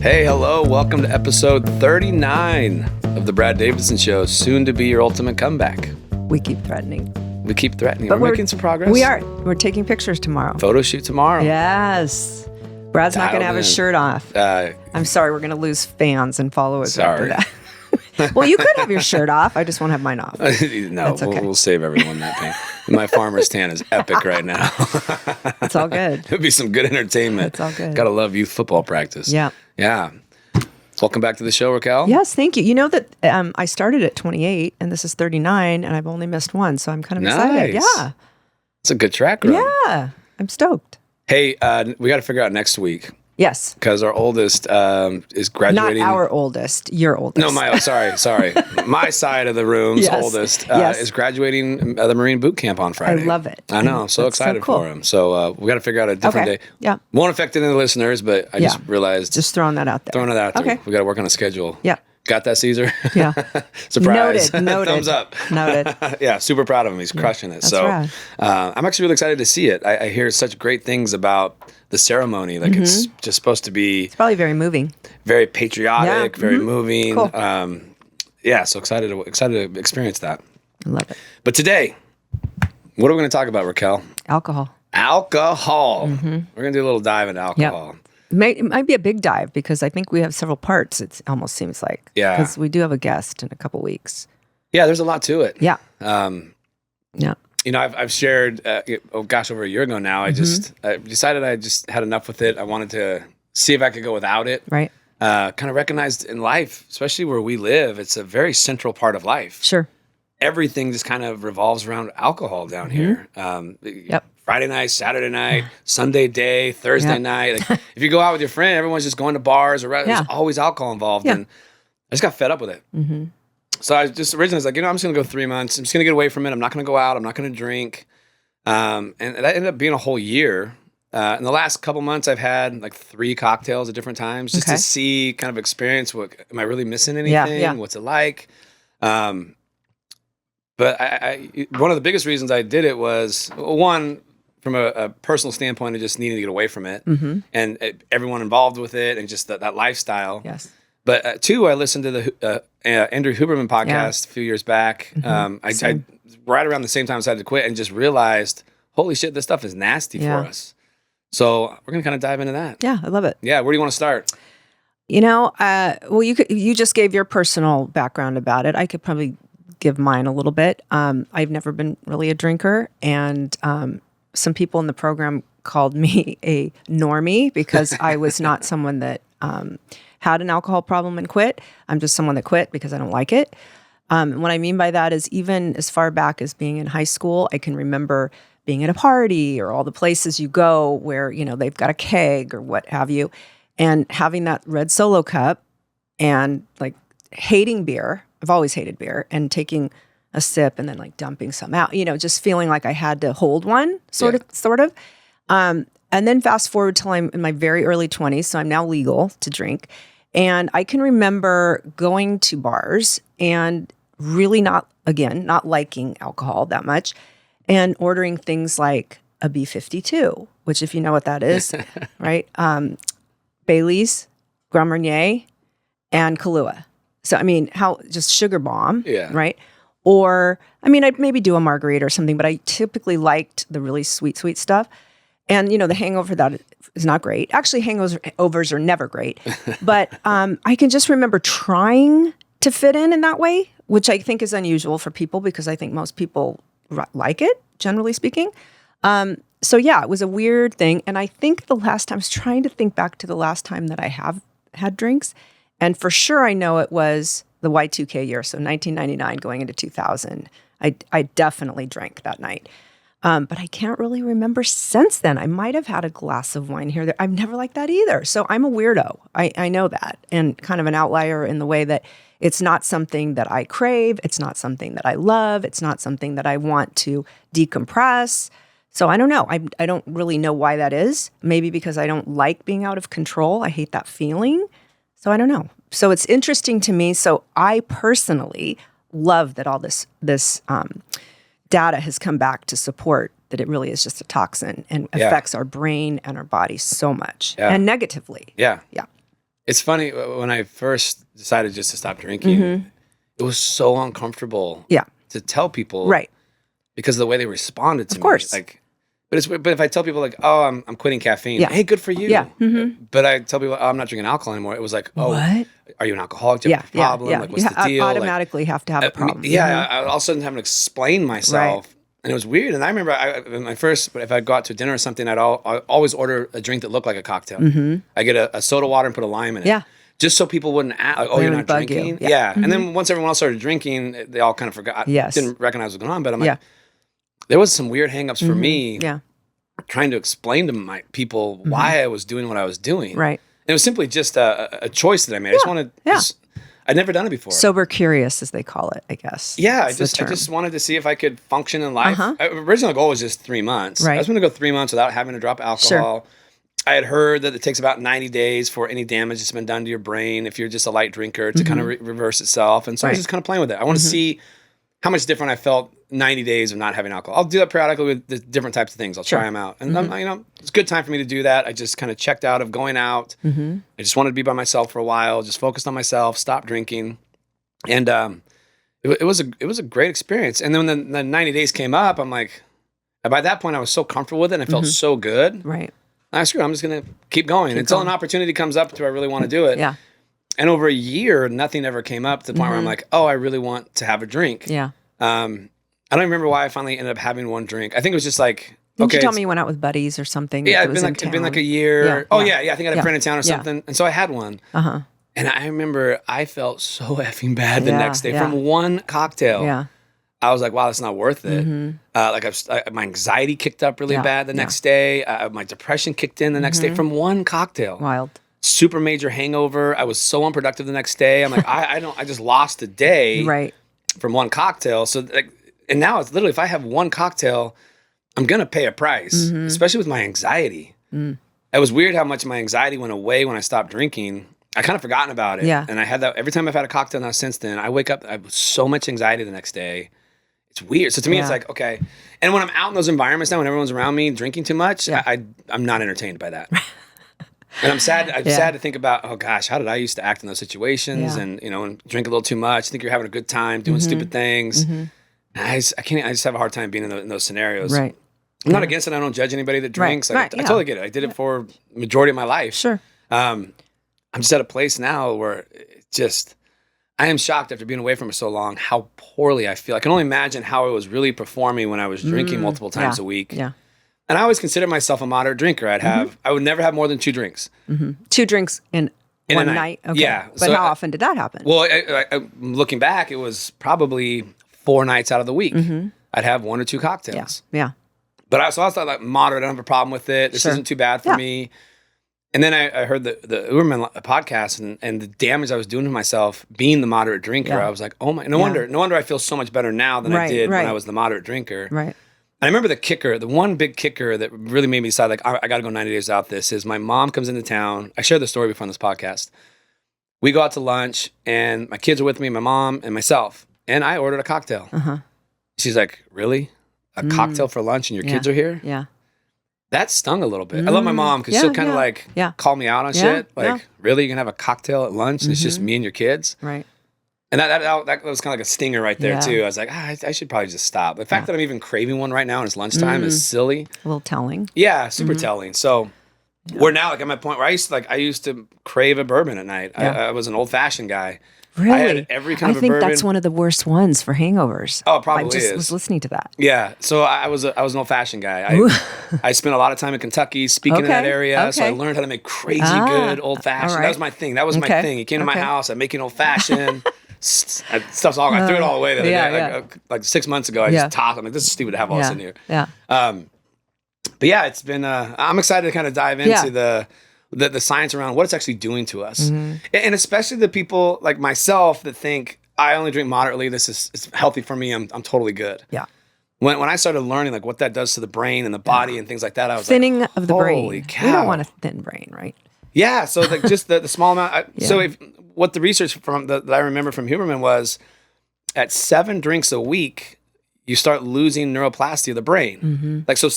Hey, hello. Welcome to episode 39 of the Brad Davidson Show, soon to be your ultimate comeback. We keep threatening. We keep threatening. But we're making some progress. We are. We're taking pictures tomorrow. Photo shoot tomorrow. Yes. Brad's not going to have his shirt off. I'm sorry. We're going to lose fans and followers after that. Well, you could have your shirt off. I just won't have mine off. No, okay. we'll save everyone that pain. My farmer's tan is epic right now. It's all good. It'll be some good entertainment. It's all good. Gotta love youth football practice. Yeah. Yeah. Welcome back to the show, Raquel. Yes, thank you. You know that I started at 28 and this is 39 and I've only missed one, so I'm kind of excited. Yeah. It's a good track run. Yeah. I'm stoked. Hey, we got to figure out next week. Yes. Because our oldest is graduating. Not our oldest, your oldest. No, sorry. My side of the room's oldest is graduating the Marine boot camp on Friday. I love it. I know. I'm so excited for him. So we got to figure out a different day. Yeah. Won't affect any of the listeners, but I just realized. Just throwing that out there. Okay. We got to work on a schedule. Yeah. Got that, Caesar? Yeah. Surprise. Noted. Thumbs up. Noted. Yeah, super proud of him. He's crushing it. That's so right. I'm actually really excited to see it. I hear such great things about the ceremony. Like it's just supposed to be... It's probably very moving. Very patriotic, very moving. Cool. So excited to experience that. I love it. But today, what are we going to talk about, Raquel? Alcohol. Alcohol. We're going to do a little dive into alcohol. Yep. It might be a big dive because I think we have several parts, it almost seems like. Yeah. Because we do have a guest in a couple weeks. Yeah, there's a lot to it. Yeah. Yeah. You know, I've shared, over a year ago now, I decided I just had enough with it. I wanted to see if I could go without it. Right. Kind of recognized in life, especially where we live, it's a very central part of life. Sure. Everything just kind of revolves around alcohol down here. Yep. Friday night, Saturday night, Sunday day, Thursday night. Like, if you go out with your friend, everyone's just going to bars or there's always alcohol involved. Yeah. And I just got fed up with it. So I just originally was like, I'm just going to go 3 months. I'm just going to get away from it. I'm not going to go out. I'm not going to drink. And that ended up being a whole year. In the last couple months, I've had like 3 cocktails at different times just to see, kind of experience am I really missing anything? Yeah. What's it like? But I one of the biggest reasons I did it was, one, from a personal standpoint of just needing to get away from it and everyone involved with it and just that lifestyle. Yes. But 2, I listened to the Andrew Huberman podcast a few years back. I right around the same time I decided to quit and just realized, holy shit, this stuff is nasty for us. So we're going to kind of dive into that. Yeah, I love it. Yeah, where do you want to start? You know, you just gave your personal background about it. I could probably give mine a little bit. I've never been really a drinker, and some people in the program called me a normie because I was not someone that had an alcohol problem and quit. I'm just someone that quit because I don't like it. What I mean by that is even as far back as being in high school, I can remember being at a party or all the places you go where, they've got a keg or what have you, and having that red Solo cup and like hating beer. I've always hated beer, and taking a sip and then like dumping some out, just feeling like I had to hold one sort of. And then fast forward till I'm in my very early 20s. So I'm now legal to drink. And I can remember going to bars and really not liking alcohol that much and ordering things like a B52, which if you know what that is, right? Bailey's, Grand Marnier, and Kahlua. So, just sugar bomb, right? Or, I'd maybe do a margarita or something, but I typically liked the really sweet stuff. And, the hangover that is not great. Actually, hangovers are never great. But I can just remember trying to fit in that way, which I think is unusual for people because I think most people like it, generally speaking. So, it was a weird thing. And I think I was trying to think back to the last time that I have had drinks. And for sure, I know it was the Y2K year, so 1999 going into 2000. I definitely drank that night. But I can't really remember since then. I might have had a glass of wine here or there. I've never liked that either. So I'm a weirdo. I know that. And kind of an outlier in the way that it's not something that I crave. It's not something that I love. It's not something that I want to decompress. So I don't know. I don't really know why that is. Maybe because I don't like being out of control. I hate that feeling. So I don't know. So it's interesting to me. So I personally love that all this data has come back to support that it really is just a toxin and affects our brain and our body so much and negatively. Yeah. It's funny when I first decided just to stop drinking, it was so uncomfortable to tell people. Right. Because of the way they responded to me. Of course. Like, but if I tell people like, oh, I'm quitting caffeine. Hey, good for you. Yeah. But I tell people, oh, I'm not drinking alcohol anymore. It was like, oh, what? Are you an alcoholic? Do you have a problem? Like, what's the deal? Automatically have to have a problem. I all of a sudden having to explain myself. Right. And it was weird. And I remember if I'd go out to dinner or something, I always order a drink that looked like a cocktail. I get a soda water and put a lime in it. Yeah. Just so people wouldn't ask, like, oh, you're not drinking? Yeah. And then once everyone else started drinking, they all kind of forgot. Didn't recognize what was going on. But I'm like, there was some weird hangups for me trying to explain to my people why I was doing what I was doing. Right. And it was simply just a choice that I made. I just wanted, I'd never done it before. Sober curious, as they call it, I guess. Yeah, I just wanted to see if I could function in life. Original goal was just 3 months. Right. I was going to go 3 months without having to drop alcohol. Sure. I had heard that it takes about 90 days for any damage that's been done to your brain if you're just a light drinker to kind of reverse itself. And so I was just kind of playing with it. I want to see how much different I felt 90 days of not having alcohol. I'll do that periodically with the different types of things. I'll try them out. And it's a good time for me to do that. I just kind of checked out of going out. I just wanted to be by myself for a while, just focused on myself, stopped drinking. And it was a great experience. And then when the 90 days came up, I'm like, by that point I was so comfortable with it and I felt so good. Right. I'm just going to keep going until an opportunity comes up to where I really want to do it. Yeah. And over a year, nothing ever came up to the point where I'm like, oh, I really want to have a drink. Yeah. I don't remember why I finally ended up having one drink. I think it was just like, Didn't you tell me you went out with buddies or something? Yeah, it'd been like a year. Yeah. Oh, yeah. I think I had a friend in town or something. And so I had one. And I remember I felt so effing bad the next day from one cocktail. Yeah. I was like, wow, that's not worth it. My anxiety kicked up really bad the next day. My depression kicked in the next day from one cocktail. Wild. Super major hangover. I was so unproductive the next day. I'm like, I just lost a day from one cocktail. So, and now it's literally, if I have one cocktail, I'm going to pay a price, especially with my anxiety. It was weird how much my anxiety went away when I stopped drinking. I kind of forgotten about it. Yeah. And I had that every time I've had a cocktail now since then, I wake up, I have so much anxiety the next day. It's weird. So to me, it's like, okay. And when I'm out in those environments now, when everyone's around me drinking too much, I'm not entertained by that. And I'm sad. I'm sad to think about, oh gosh, how did I used to act in those situations and, and drink a little too much, think you're having a good time doing stupid things. I just have a hard time being in those scenarios. Right. I'm not against it. I don't judge anybody that drinks. I totally get it. I did it for majority of my life. Sure. I'm just at a place now where I am shocked after being away from it so long how poorly I feel. I can only imagine how I was really performing when I was drinking multiple times a week. Yeah. And I always consider myself a moderate drinker. I would never have more than 2 drinks. 2 drinks in one night? Okay. Yeah. But so how often did that happen? Well, looking back, it was probably 4 nights out of the week. I'd have 1 or 2 cocktails. Yeah. But I thought like moderate, I don't have a problem with it. This isn't too bad for me. And then I heard the Uberman podcast and the damage I was doing to myself being the moderate drinker. I was like, oh my, no wonder I feel so much better now than I did when I was the moderate drinker. Right. And I remember the one big kicker that really made me decide, like, I got to go 90 days without this is my mom comes into town. I shared the story before on this podcast. We go out to lunch and my kids are with me, my mom and myself. And I ordered a cocktail. She's like, really? A cocktail for lunch and your kids are here? Yeah. That stung a little bit. I love my mom because she'll kind of like call me out on shit. Like, really? You can have a cocktail at lunch and it's just me and your kids? Right. And that was kind of like a stinger right there too. I was like, I should probably just stop. The fact that I'm even craving one right now and it's lunchtime is silly. A little telling. Yeah, super telling. So we're now like at my point where I used to crave a bourbon at night. I was an old fashioned guy. Really? I had every kind of a bourbon. I think that's one of the worst ones for hangovers. Oh, it probably I just was listening to that. Yeah. So I was an old-fashioned guy. I spent a lot of time in Kentucky speaking in that area. So I learned how to make crazy good old-fashioned. Right. That was my thing. My thing. He came to my house. I'd make an old-fashioned. Stuff's all. I threw it all away the other day. Like 6 months ago, I just tossed. I'm like, this is stupid to have all this in here. Yeah. But yeah, it's been. I'm excited to kind of dive into the science around what it's actually doing to us. And especially the people like myself that think I only drink moderately. It's healthy for me. I'm totally good. Yeah. When I started learning like what that does to the brain and the body and things like that, I was thinning like, of the brain. Holy cow. We don't want a thin brain, right? Yeah. So like just the small amount. So what the research that I remember from Huberman was at 7 drinks a week, you start losing neuroplasticity of the brain. Like so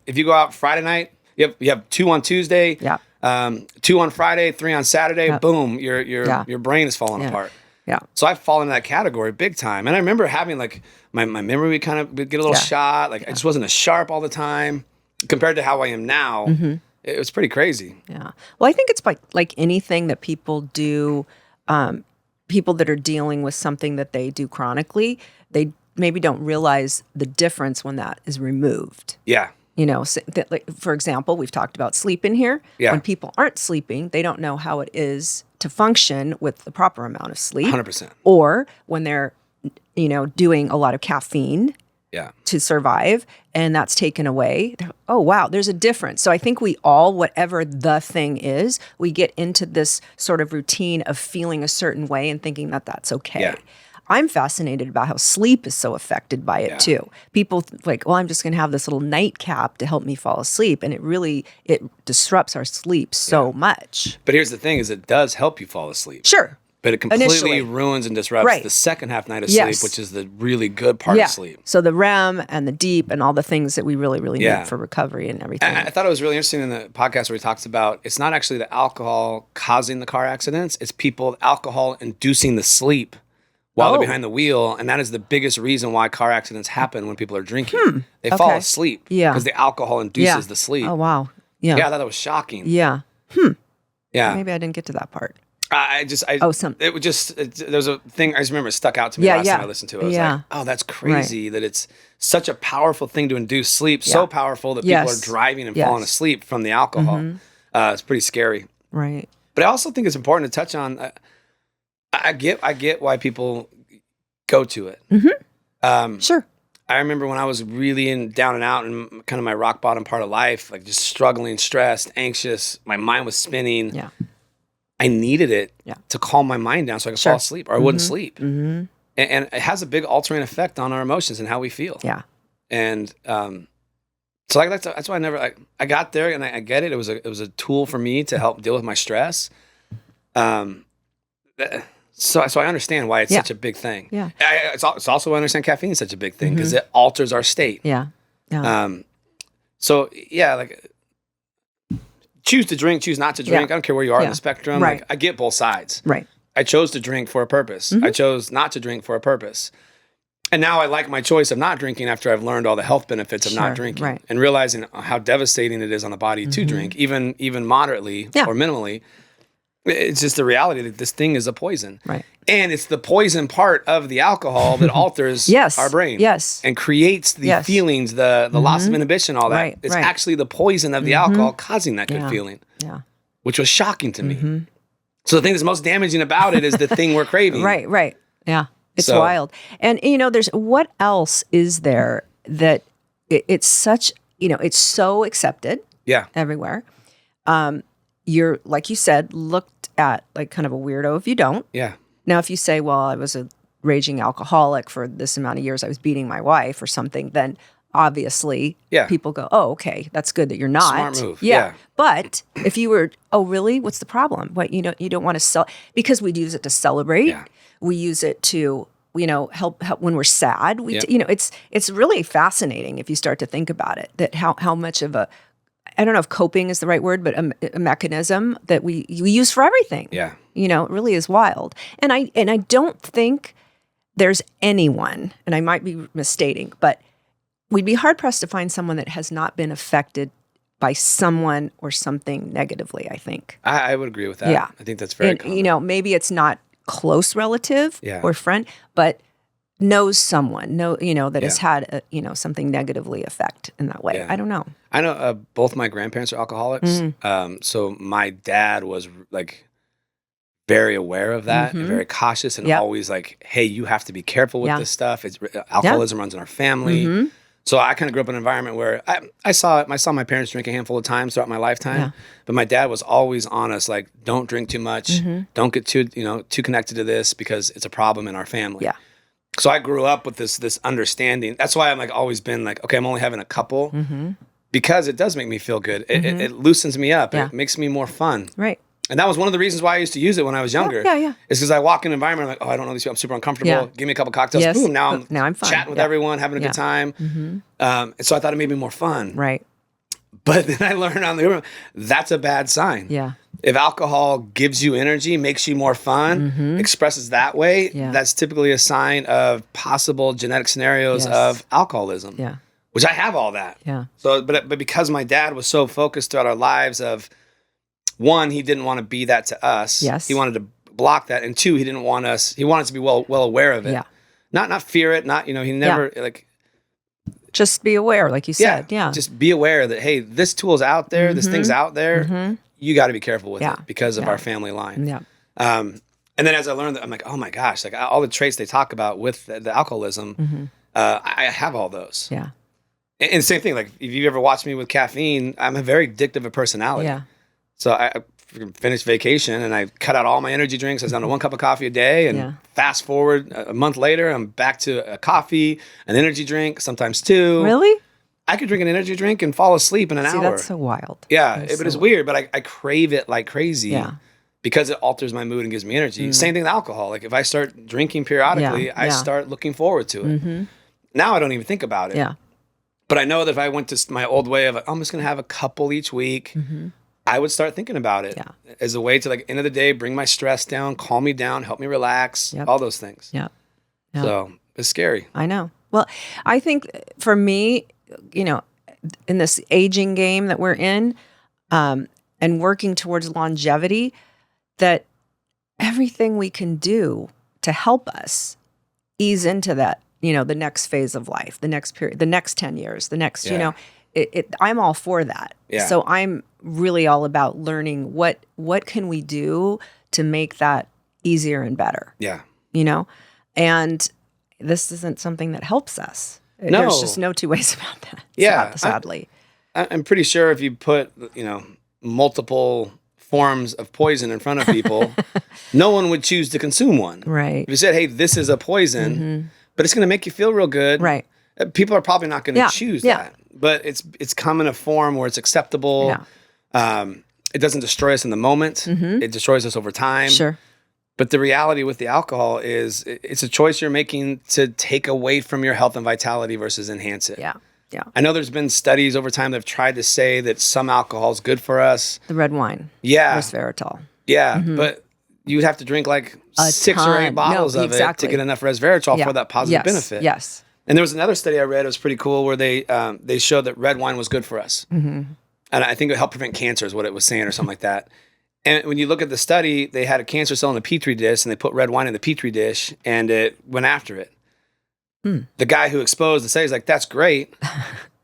if you go out Friday night, you have 2 on Tuesday. Yeah. 2 on Friday, 3 on Saturday, boom, your brain is falling apart. Yeah. So I've fallen in that category big time. And I remember having like my memory would get a little shot. Like I just wasn't as sharp all the time compared to how I am now. It was pretty crazy. Yeah. Well, I think it's like anything that people do, people that are dealing with something that they do chronically, they maybe don't realize the difference when that is removed. Yeah. You know, so like, for example, we've talked about sleep in here. Yeah. When people aren't sleeping, they don't know how it is to function with the proper amount of sleep. 100%. Or when they're, doing a lot of caffeine to survive, and that's taken away. Oh, wow, there's a difference. So I think we all, whatever the thing is, we get into this sort of routine of feeling a certain way and thinking that that's okay. Yeah. I'm fascinated about how sleep is so affected by it too. People like, well, I'm just going to have this little nightcap to help me fall asleep. And it disrupts our sleep so much. But here's the thing is it does help you fall asleep. Sure. But it completely Initially. ruins and disrupts the second half night of sleep, which is the really good part of sleep. So the REM and the deep and all the things that we really, really need for recovery and everything. I thought it was really interesting in the podcast where he talks about it's not actually the alcohol causing the car accidents, it's alcohol inducing the sleep while they're behind the wheel. And that is the biggest reason why car accidents happen when people are drinking. They fall asleep because the alcohol induces the sleep. Oh, wow. Yeah. Yeah, I thought that was shocking. Yeah. Yeah. Maybe I didn't get to that part. There's a thing I just remember stuck out to me last time I listened to it. I was like, oh, that's crazy that it's such a powerful thing to induce sleep. So powerful that people are driving and falling asleep from the alcohol. It's pretty scary. Right. But I also think it's important to touch on, I get why people go to it. Sure. I remember when I was really down and out in kind of my rock bottom part of life, like just struggling, stressed, anxious, my mind was spinning. Yeah. I needed it to calm my mind down so I could fall asleep or I wouldn't sleep. And it has a big altering effect on our emotions and how we feel. Yeah. And so that's why I got there and I get it. It was a tool for me to help deal with my stress. So I understand why it's such a big thing. Yeah. It's also why I understand caffeine is such a big thing because it alters our state. Yeah. Yeah. So yeah, like choose to drink, choose not to drink. I don't care where you are on the spectrum. Right. Like I get both sides. Right. I chose to drink for a purpose. I chose not to drink for a purpose. And now I like my choice of not drinking after I've learned all the health benefits of not drinking and realizing how devastating it is on the body to drink, even moderately or minimally. It's just the reality that this thing is a poison. Right. And it's the poison part of the alcohol that alters our brain. Yes. And creates the feelings, the loss of inhibition, all that. Right. It's actually the poison of the alcohol causing that good feeling. Yeah. Which was shocking to me. So the thing that's most damaging about it is the thing we're craving. Right. Yeah. It's wild. And, there's what else is there that it's such, it's so accepted everywhere. You're, like you said, looked at like kind of a weirdo if you don't. Yeah. Now, if you say, well, I was a raging alcoholic for this amount of years, I was beating my wife or something, then obviously people go, oh, okay, that's good that you're not. Smart move. Yeah. But if you were, oh, really? What's the problem? What, you don't want to because we use it to celebrate. Yeah. We use it to, help when we're sad. It's really fascinating if you start to think about it, that how much of I don't know if coping is the right word, but a mechanism that we use for everything. Yeah. It really is wild. And I don't think there's anyone, and I might be misstating, but we'd be hard pressed to find someone that has not been affected by someone or something negatively, I think. I would agree with that. Yeah. I think that's very common. Maybe it's not close relative or friend, but knows someone, that has had something negatively affect in that way. Yeah. I don't know. I know both my grandparents are alcoholics. So my dad was like very aware of that and very cautious and always like, hey, you have to be careful with this stuff. Alcoholism runs in our family. So I kind of grew up in an environment where I saw my parents drink a handful of times throughout my lifetime, but my dad was always on us, like, don't drink too much, don't get too connected to this because it's a problem in our family. Yeah. So I grew up with this understanding. That's why I'm like always been like, okay, I'm only having a couple because it does make me feel good. It loosens me up. Yeah. It makes me more fun. Right. And that was one of the reasons why I used to use it when I was younger. Yeah. It's because I walk in an environment, I'm like, oh, I don't know these people. I'm super uncomfortable. Yeah. Give me a couple cocktails. Boom. Now I'm fine. chatting with everyone, having a good time. And so I thought it made me more fun. Right. But then I learned on the other, that's a bad sign. Yeah. If alcohol gives you energy, makes you more fun, expresses that way, that's typically a sign of possible genetic scenarios of alcoholism. Yeah. Which I have all that. Yeah. So, but because my dad was so focused throughout our lives of, one, he didn't want to be that to us. Yes. He wanted to block that, and two, he didn't want us. He wanted us to be well aware of it. Yeah. Not fear it. Not he never like. Just be aware, like you said. Yeah. Just be aware that, hey, this tool's out there. This thing's out there. You got to be careful with it because of our family line. Yeah. And then as I learned that, I'm like, oh my gosh, like all the traits they talk about with the alcoholism, I have all those. Yeah. And same thing, like if you ever watched me with caffeine, I'm a very addictive of personality. Yeah. So I finished vacation and I cut out all my energy drinks. I was down to 1 cup of coffee a day. And fast forward a month later, I'm back to a coffee, an energy drink, sometimes 2. Really? I could drink an energy drink and fall asleep in an hour. That's so wild. Yeah, but it's weird, but I crave it like crazy because it alters my mood and gives me energy. Same thing with alcohol. Like if I start drinking periodically, I start looking forward to it. Now I don't even think about it. Yeah. But I know that if I went to my old way of, I'm just going to have a couple each week, I would start thinking about it as a way to, like, end of the day, bring my stress down, calm me down, help me relax, all those things. Yeah. So it's scary. I know. Well, I think for me, in this aging game that we're in, and working towards longevity, that everything we can do to help us ease into that, the next phase of life, the next period, the next 10 years, the next, I'm all for that. Yeah. So I'm really all about learning what can we do to make that easier and better. Yeah. And this isn't something that helps us. No. There's just no two ways about that. Yeah. Sadly. I'm pretty sure if you put, multiple forms of poison in front of people, no one would choose to consume one. Right. If you said, hey, this is a poison, but it's going to make you feel real good. Right. People are probably not going to choose that. But it's come in a form where it's acceptable. Yeah. It doesn't destroy us in the moment. It destroys us over time. Sure. But the reality with the alcohol is it's a choice you're making to take away from your health and vitality versus enhance it. Yeah. Yeah. I know there's been studies over time that have tried to say that some alcohol is good for us. The red wine. Yeah. Resveratrol. Yeah. But you'd have to drink like 6 or 8 bottles of it to get enough resveratrol for that positive benefit. Yes. And there was another study I read, it was pretty cool, where they showed that red wine was good for us. And I think it helped prevent cancer is what it was saying or something like that. And when you look at the study, they had a cancer cell in a petri dish and they put red wine in the petri dish and it went after it. The guy who exposed the study is like, that's great,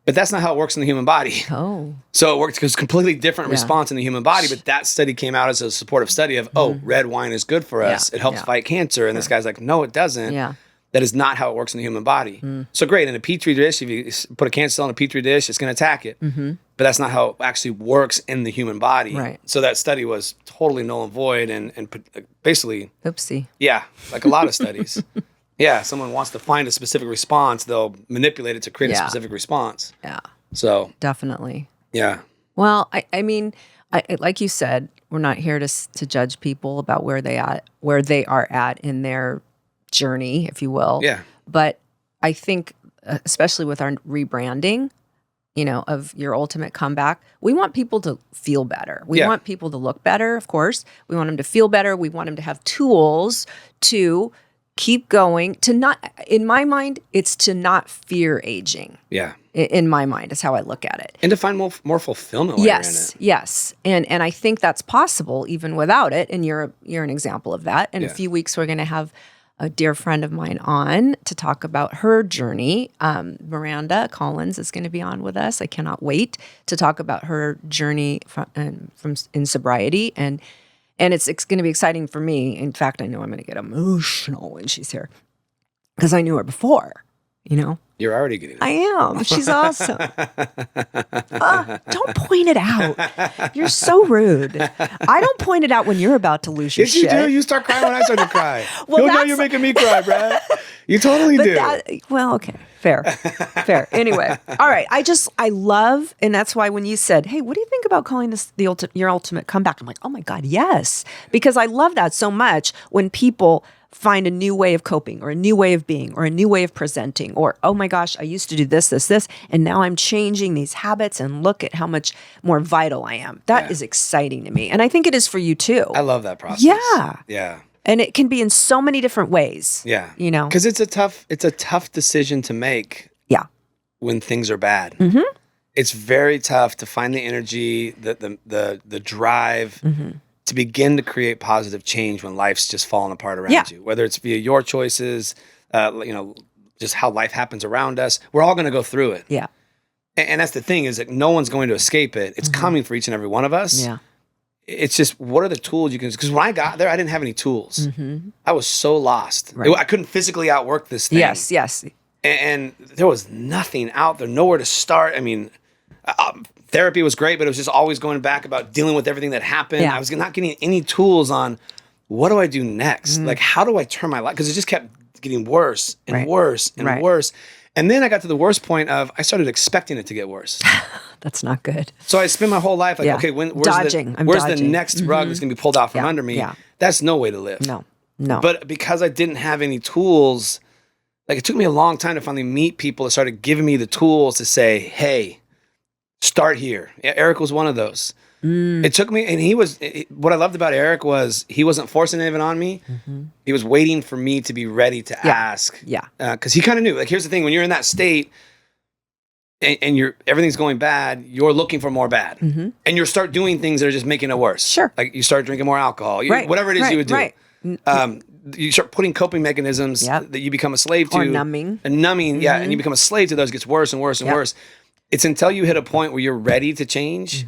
but that's not how it works in the human body. Oh. So it works because completely different response in the human body, but that study came out as a supportive study of, red wine is good for us. It helps fight cancer. And this guy's like, no, it doesn't. Yeah. That is not how it works in the human body. So great, in a petri dish, if you put a cancer cell in a petri dish, it's going to attack it. But that's not how it actually works in the human body. Right. So that study was totally null and void and basically... Oopsie. Yeah, like a lot of studies. Yeah, someone wants to find a specific response, they'll manipulate it to create a specific response. Yeah. So... Definitely. Yeah. Well, I mean, like you said, we're not here to judge people about where they are at in their journey, if you will. Yeah. But I think, especially with our rebranding, of your ultimate comeback, we want people to feel better. We want people to look better, of course. We want them to feel better. We want them to have tools to keep going, to not, in my mind, it's to not fear aging. Yeah. In my mind is how I look at it. And to find more fulfillment while you're in it. Yes. And I think that's possible even without it. And you're an example of that. In a few weeks, we're going to have a dear friend of mine on to talk about her journey. Miranda Collins is going to be on with us. I cannot wait to talk about her journey from in sobriety, and it's going to be exciting for me. In fact, I know I'm going to get emotional when she's here because I knew her before. You're already getting it. I am. She's awesome. Don't point it out. You're so rude. I don't point it out when you're about to lose your shit. Yes, you do. You start crying when I start to cry. Well, now you're making me cry, Brad. You totally do. Okay. Fair. Anyway. All right. I love, and that's why when you said, hey, what do you think about calling this your ultimate comeback? I'm like, oh my God, yes. Because I love that so much when people find a new way of coping or a new way of being or a new way of presenting, or, oh my gosh, I used to do this, and now I'm changing these habits and look at how much more vital I am. That is exciting to me. And I think it is for you too. I love that process. Yeah. Yeah. And it can be in so many different ways. Yeah. You know? Because it's a tough decision to make. Yeah. When things are bad. Mm-hmm. It's very tough to find the energy, the drive to begin to create positive change when life's just falling apart around you. Whether it's via your choices, just how life happens around us. We're all going to go through it. Yeah. And that's the thing, is that no one's going to escape it. It's coming for each and every one of us. Yeah. It's just, what are the tools you can, because when I got there, I didn't have any tools. I was so lost. Right. I couldn't physically outwork this thing. Yes. And there was nothing out there, nowhere to start. I mean, therapy was great, but it was just always going back about dealing with everything that happened. Yeah. I was not getting any tools on what do I do next? Like, how do I turn my life? Because it just kept getting worse and worse and worse. And then I got to the worst point of I started expecting it to get worse. That's not good. So I spent my whole life like, okay, where's the next rug that's going to be pulled out from under me? Yeah. That's no way to live. No. But because I didn't have any tools, like, it took me a long time to finally meet people that started giving me the tools to say, hey, start here. Eric was one of those. It took me, and what I loved about Eric was he wasn't forcing anything on me. He was waiting for me to be ready to ask. Yeah. Because he kind of knew, like, here's the thing, when you're in that state and everything's going bad, you're looking for more bad. And you start doing things that are just making it worse. Sure. Like, you start drinking more alcohol, whatever it is you would do. Right. You start putting coping mechanisms that you become a slave to. Or numbing. And and you become a slave to those. It gets worse and worse and worse. It's until you hit a point where you're ready to change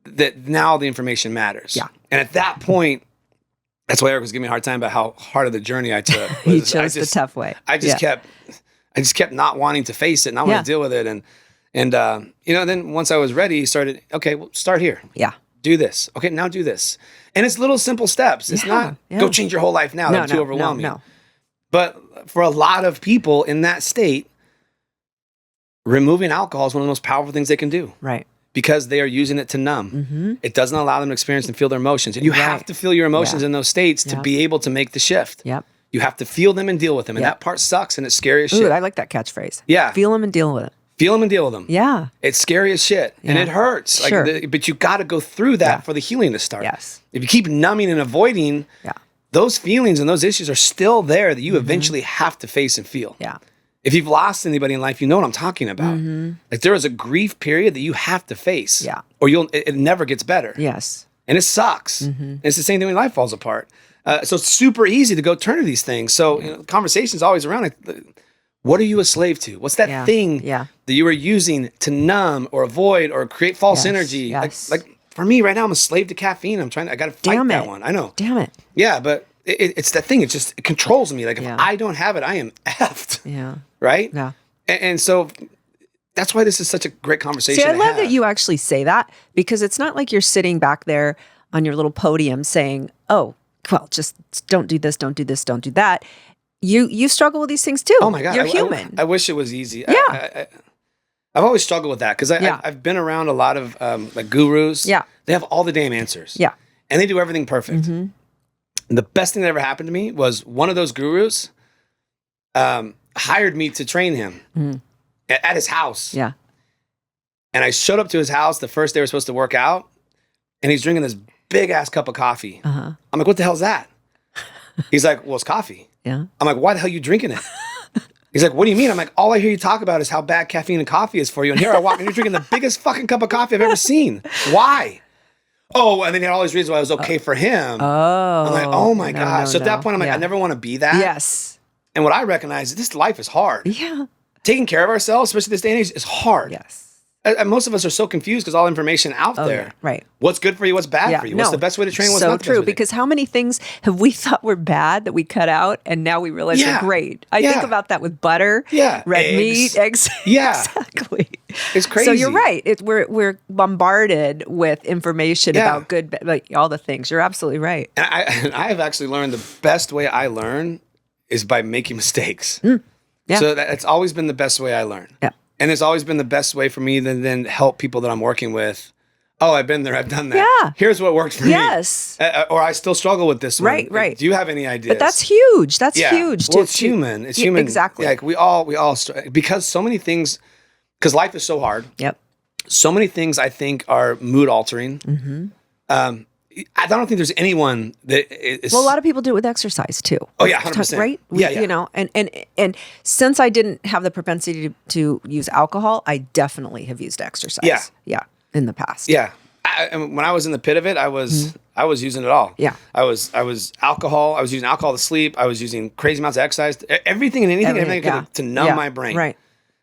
that now the information matters. Yeah. And at that point, that's why Eric was giving me a hard time about how hard of the journey I took. He chose the tough way. I just kept not wanting to face it, not wanting to deal with it. And then once I was ready, he started, okay, well, start here. Yeah. Do this. Okay, now do this. And it's little simple steps. It's not go change your whole life now. That's too overwhelming. No. But for a lot of people in that state, removing alcohol is one of the most powerful things they can do. Right. Because they are using it to numb. It doesn't allow them to experience and feel their emotions. And you have to feel your emotions in those states to be able to make the shift. Yep. You have to feel them and deal with them. And that part sucks and it's scary as shit. Ooh, I like that catchphrase. Yeah. Feel them and deal with it. Feel them and deal with them. Yeah. It's scary as shit. And it hurts. Sure. But you got to go through that for the healing to start. Yes. If you keep numbing and avoiding, those feelings and those issues are still there that you eventually have to face and feel. Yeah. If you've lost anybody in life, you know what I'm talking about. Like, there is a grief period that you have to face. Yeah. Or it never gets better. Yes. And it sucks. And it's the same thing when life falls apart. So it's super easy to go turn to these things. So conversation's always around, like, what are you a slave to? What's that thing that you are using to numb or avoid or create false energy? Yes. Like for me right now, I'm a slave to caffeine. I got to fight that one. I know. Damn it. Yeah, but it's that thing. It controls me. Like, if I don't have it, I am effed. Yeah. Right? Yeah. And so that's why this is such a great conversation. See, I love that you actually say that, because it's not like you're sitting back there on your little podium saying, oh, well, just don't do this, don't do this, don't do that. You struggle with these things too. Oh my God. You're human. I wish it was easy. Yeah. I've always struggled with that because I've been around a lot of like gurus. Yeah. They have all the damn answers. Yeah. And they do everything perfect. And the best thing that ever happened to me was one of those gurus hired me to train him at his house. Yeah. And I showed up to his house the first day we were supposed to work out, and he's drinking this big ass cup of coffee. I'm like, what the hell's that? He's like, well, it's coffee. Yeah. I'm like, why the hell are you drinking it? He's like, what do you mean? I'm like, all I hear you talk about is how bad caffeine and coffee is for you. And here I walk and you're drinking the biggest fucking cup of coffee I've ever seen. Why? Oh, and then he had all these reasons why it was okay for him. Oh. I'm like, oh my God. So at that point, I'm like, I never want to be that. Yes. And what I recognize is this life is hard. Yeah. Taking care of ourselves, especially this day and age, is hard. Yes. And most of us are so confused because all information out there. Yeah. Right. What's good for you? What's bad for you? What's the best way to train? What's so not the true. best way Because how many things have we thought were bad that we cut out, and now we realize they're great? I think about that with butter, red meat, eggs. Yeah, exactly. It's crazy. So you're right. We're bombarded with information about good, like all the things. You're absolutely right. And I have actually learned the best way I learn is by making mistakes. Yeah. So that's always been the best way I learn. Yeah. And it's always been the best way for me to then help people that I'm working with oh, I've been there, I've done that. Yeah. Here's what worked for me. Yes. Or I still struggle with this one. Right, right. Do you have any ideas? But that's huge. That's huge. Well, it's human. It's human. Exactly. Like we all, because so many things, because life is so hard. Yep. So many things I think are mood altering. I don't think there's anyone that is. Well, a lot of people do it with exercise too. Oh yeah, 100%. Right? Yeah. You know, and since I didn't have the propensity to use alcohol, I definitely have used exercise. Yeah. Yeah. In the past. Yeah. And when I was in the pit of it, I was using it all. Yeah. I was alcohol. I was using alcohol to sleep. I was using crazy amounts of exercise. Everything and anything to numb my brain. Right.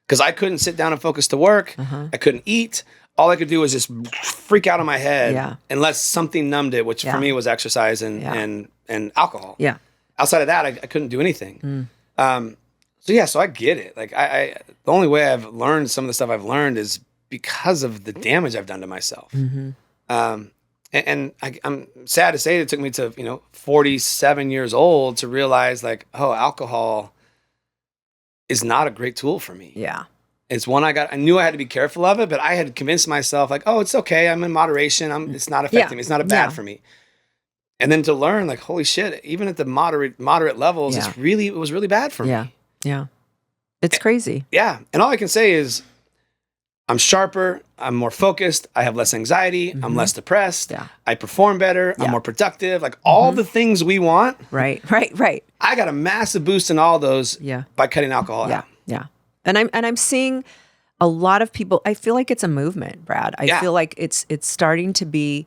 Because I couldn't sit down and focus to work. I couldn't eat. All I could do was just freak out in my head unless something numbed it, which for me was exercise and alcohol. Yeah. Outside of that, I couldn't do anything. So I get it. Like the only way I've learned some of the stuff I've learned is because of the damage I've done to myself. And I'm sad to say it took me to 47 years old to realize like, oh, alcohol is not a great tool for me. Yeah. It's one I knew I had to be careful of it, but I had convinced myself like, oh, it's okay. I'm in moderation. It's not affecting me. It's not bad for me. And then to learn like, holy shit, even at the moderate levels, it was really bad for me. Yeah. It's crazy. Yeah. And all I can say is I'm sharper. I'm more focused. I have less anxiety. I'm less depressed. Yeah. I perform better. I'm more productive. Like all the things we want. Right. I got a massive boost in all those by cutting alcohol out. Yeah. And I'm seeing a lot of people. I feel like it's a movement, Brad. I feel like it's starting to be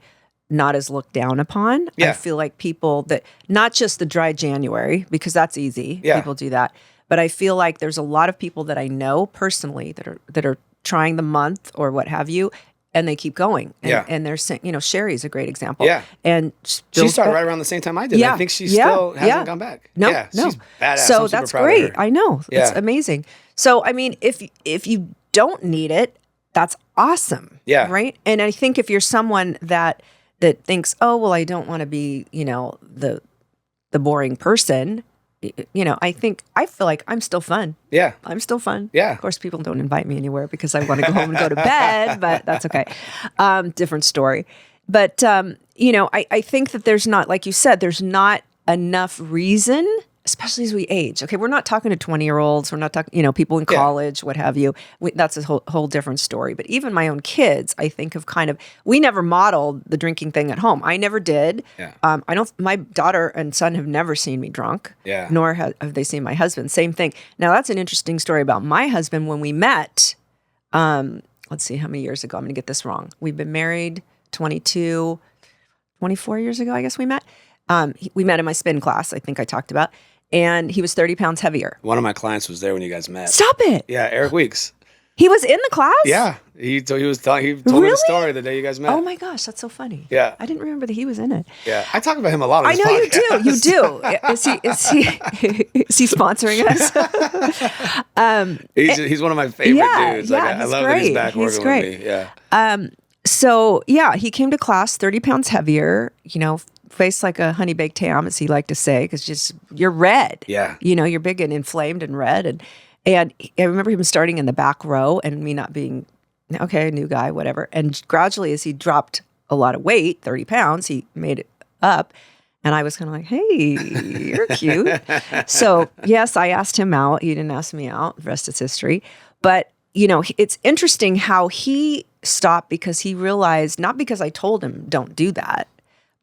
not as looked down upon. Yeah. I feel like people that not just the dry January, because that's easy. Yeah. People do that. But I feel like there's a lot of people that I know personally that are trying the month or what have you, and they keep going. And they're saying, Sherry's a great example. Yeah. And she started right around the same time I did. I think she still hasn't gone back. No. She's badass. So that's great. I know. Yeah. It's amazing. So, I mean, if you don't need it, that's awesome. Yeah. Right. And I think if you're someone that thinks, oh, well, I don't want to be, the boring person, I feel like I'm still fun. Yeah. I'm still fun. Yeah. Of course, people don't invite me anywhere because I want to go home and go to bed, but that's okay. Different story. But, I think that there's not, like you said, there's not enough reason, especially as we age. Okay, we're not talking to 20-year-olds. We're not talking, people in college, what have you. That's a whole different story. But even my own kids, I think have we never modeled the drinking thing at home. I never did. Yeah. My daughter and son have never seen me drunk. Yeah. Nor have they seen my husband. Same thing. Now, that's an interesting story about my husband. When we met, let's see how many years ago. I'm going to get this wrong. We've been married 24 years ago, I guess we met. We met in my spin class, I think I talked about. And he was 30 pounds heavier. One of my clients was there when you guys met. Stop it. Yeah, Eric Weeks. He was in the class? Yeah. He told me the story the day you guys met. Oh my gosh, that's so funny. Yeah. I didn't remember that he was in it. Yeah. I talk about him a lot on I this know podcast. you do. Is he sponsoring us? He's one of my favorite dudes. I love that he's back working with me. Yeah. So he came to class 30 pounds heavier, face like a honey baked ham, as he liked to say, because you're red. Yeah. You're big and inflamed and red. And I remember him starting in the back row and me not being, okay, new guy, whatever. And gradually, as he dropped a lot of weight, 30 pounds, he made it up. And I was kind of like, hey, you're cute. So yes, I asked him out. He didn't ask me out. The rest is history. But, it's interesting how he stopped because he realized, not because I told him don't do that,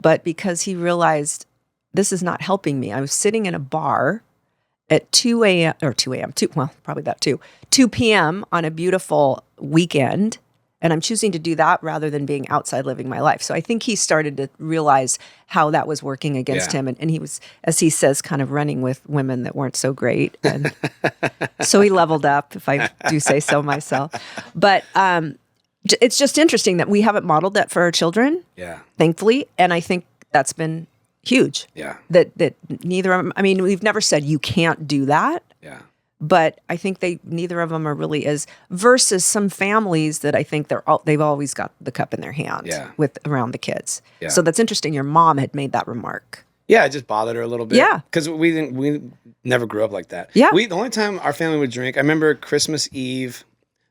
but because he realized this is not helping me. I was sitting in a bar at 2 p.m. on a beautiful weekend, and I'm choosing to do that rather than being outside living my life. So I think he started to realize how that was working against him. And he was, as he says, kind of running with women that weren't so great. And so he leveled up, if I do say so myself. But it's just interesting that we haven't modeled that for our children, thankfully. And I think that's been huge. Yeah. That neither of them, we've never said you can't do that. Yeah. But I think neither of them are really versus some families that I think they've always got the cup in their hand with around the kids. Yeah. So that's interesting. Your mom had made that remark. Yeah, it just bothered her a little bit. Yeah. Because we never grew up like that. Yeah. The only time our family would drink, I remember Christmas Eve,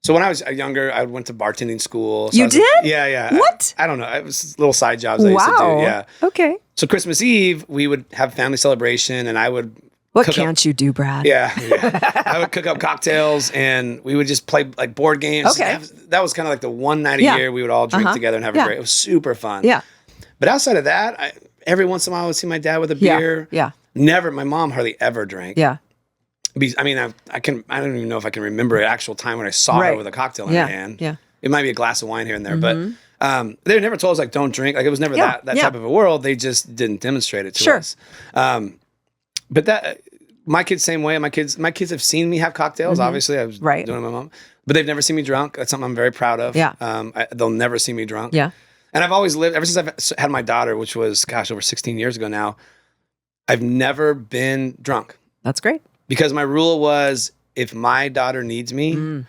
So when I was younger, I went to bartending school. So You did? Yeah. What? I don't know. It was little side jobs I used to do. Yeah. Okay. So Christmas Eve, we would have family celebration, and I would What can't you do, Brad? Yeah. I would cook up cocktails, and we would just play like board games. Okay. That was kind of like the one night a year we would all drink together and have a great. It was super fun. Yeah. But outside of that, every once in a while I would see my dad with a beer. Yeah. Never. My mom hardly ever drank. Yeah. I mean, I don't even know if I can remember an actual time when I saw her with a cocktail in her hand. Yeah. It might be a glass of wine here and there, but they never told us like don't drink. Like it was never that type of a world. They just didn't demonstrate it to us. But that my kids same way. My kids have seen me have cocktails. Obviously, I was doing it with my mom, but they've never seen me drunk. That's something I'm very proud of. Yeah. They'll never see me drunk. Yeah. And I've always lived ever since I've had my daughter, which was over 16 years ago now. I've never been drunk. That's great. Because my rule was, if my daughter needs me,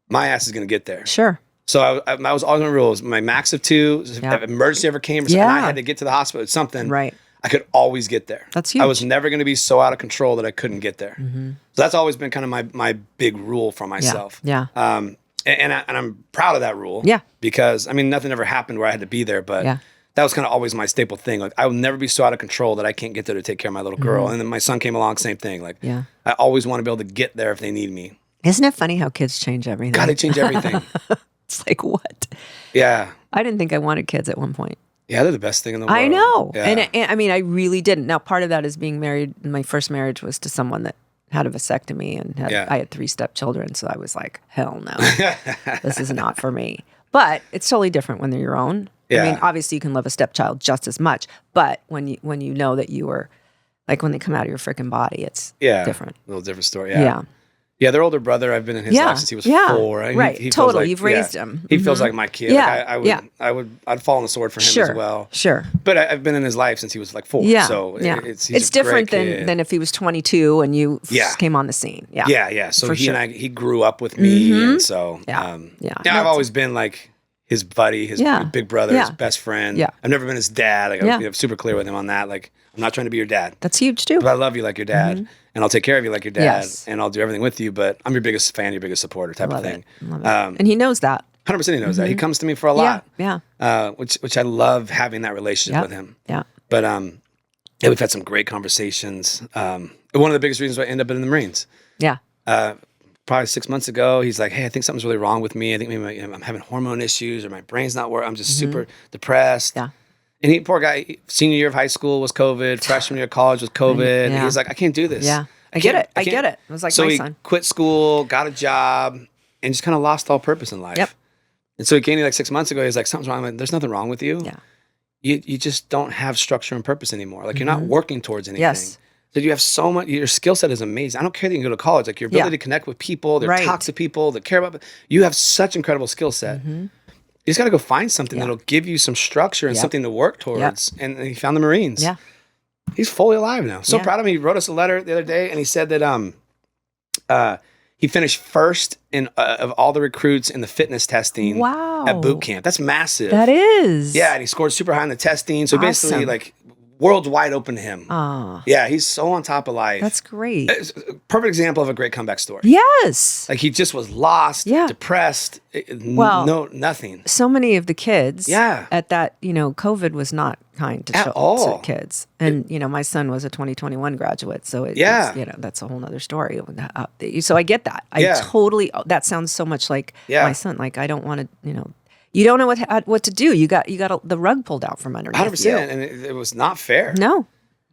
my ass is going to get there. Sure. So I was always my rules. My max of 2. If an emergency ever came, and I had to get to the hospital or something. Right. I could always get there. That's huge. I was never going to be so out of control that I couldn't get there. So that's always been kind of my big rule for myself. Yeah. And I'm proud of that rule. Yeah. Because I mean, nothing ever happened where I had to be there, but. That was kind of always my staple thing. Like I will never be so out of control that I can't get there to take care of my little girl. And then my son came along, same thing. Like I always want to be able to get there if they need me. Isn't it funny how kids change everything? God, they change everything. It's like, what? Yeah. I didn't think I wanted kids at one point. Yeah, they're the best thing in the world. I know. Yeah. And I mean, I really didn't. Now, part of that is being married. My first marriage was to someone that had a vasectomy and I had 3 stepchildren. So I was like, hell no, this is not for me. But it's totally different when they're your own. Yeah. I mean, obviously you can love a stepchild just as much, but when you know that you were, like when they come out of your freaking body, it's different. A little different story. Yeah. Yeah, their older brother, I've been in his life since he was 4. Right. He totally. Like, you've raised him. He feels like my kid. Yeah. Like I'd fall on the sword for him as well. Sure. But I've been in his life since he was like 4. Yeah. So it's different than if he was 22 and you came on the scene. Yeah. Yeah. So he grew up with me. And so, I've always been like his buddy, his big brother, his best friend. Yeah. I've never been his dad. Like I'm super clear with him on that. Like I'm not trying to be your dad. That's huge too. But I love you like your dad, and I'll take care of you like your dad, and I'll do everything with you. But I'm your biggest fan, your biggest supporter, type of thing. Love it. And he knows that. 100% he knows that. He comes to me for a lot. Yeah. Which I love having that relationship with him. Yeah. But we've had some great conversations. One of the biggest reasons why I ended up in the Marines. Yeah. Probably 6 months ago, he's like, "Hey, I think something's really wrong with me. I think maybe I'm having hormone issues, or my brain's not working. I'm just super depressed." Yeah. And poor guy, senior year of high school was COVID, freshman year of college was COVID. And he's like, "I can't do this." Yeah. I get it. It was like so my he son. quit school, got a job, and just kind of lost all purpose in life. Yep. And so he came to me like 6 months ago. He's like, "Something's wrong." I'm like, "There's nothing wrong with you. Yeah. You just don't have structure and purpose anymore. Like you're not working towards anything." Yes. So you have so much. Your skill set is amazing. I don't care that you can go to college. Like your ability to connect with people, to talk to people, to care about. You have such incredible skill set. You just got to go find something that'll give you some structure and something to work towards. And he found the Marines. Yeah. He's fully alive now. So proud of him. He wrote us a letter the other day, and he said that he finished first of all the recruits in the fitness testing at boot camp. That's massive. That is. Yeah, and he scored super high in the testing. So basically, like, world's wide open to him. Yeah, he's so on top of life. That's great. It's a perfect example of a great comeback story. Yes. Like he just was lost, depressed, nothing. So many of the kids Yeah. at that, COVID was not kind to kids. And, my son was a 2021 graduate. So it's, that's a whole nother story. So I get that. That sounds so much like my son. Like I don't want to, you don't know what to do. You got the rug pulled out from underneath 100%, you. and it was not fair. No.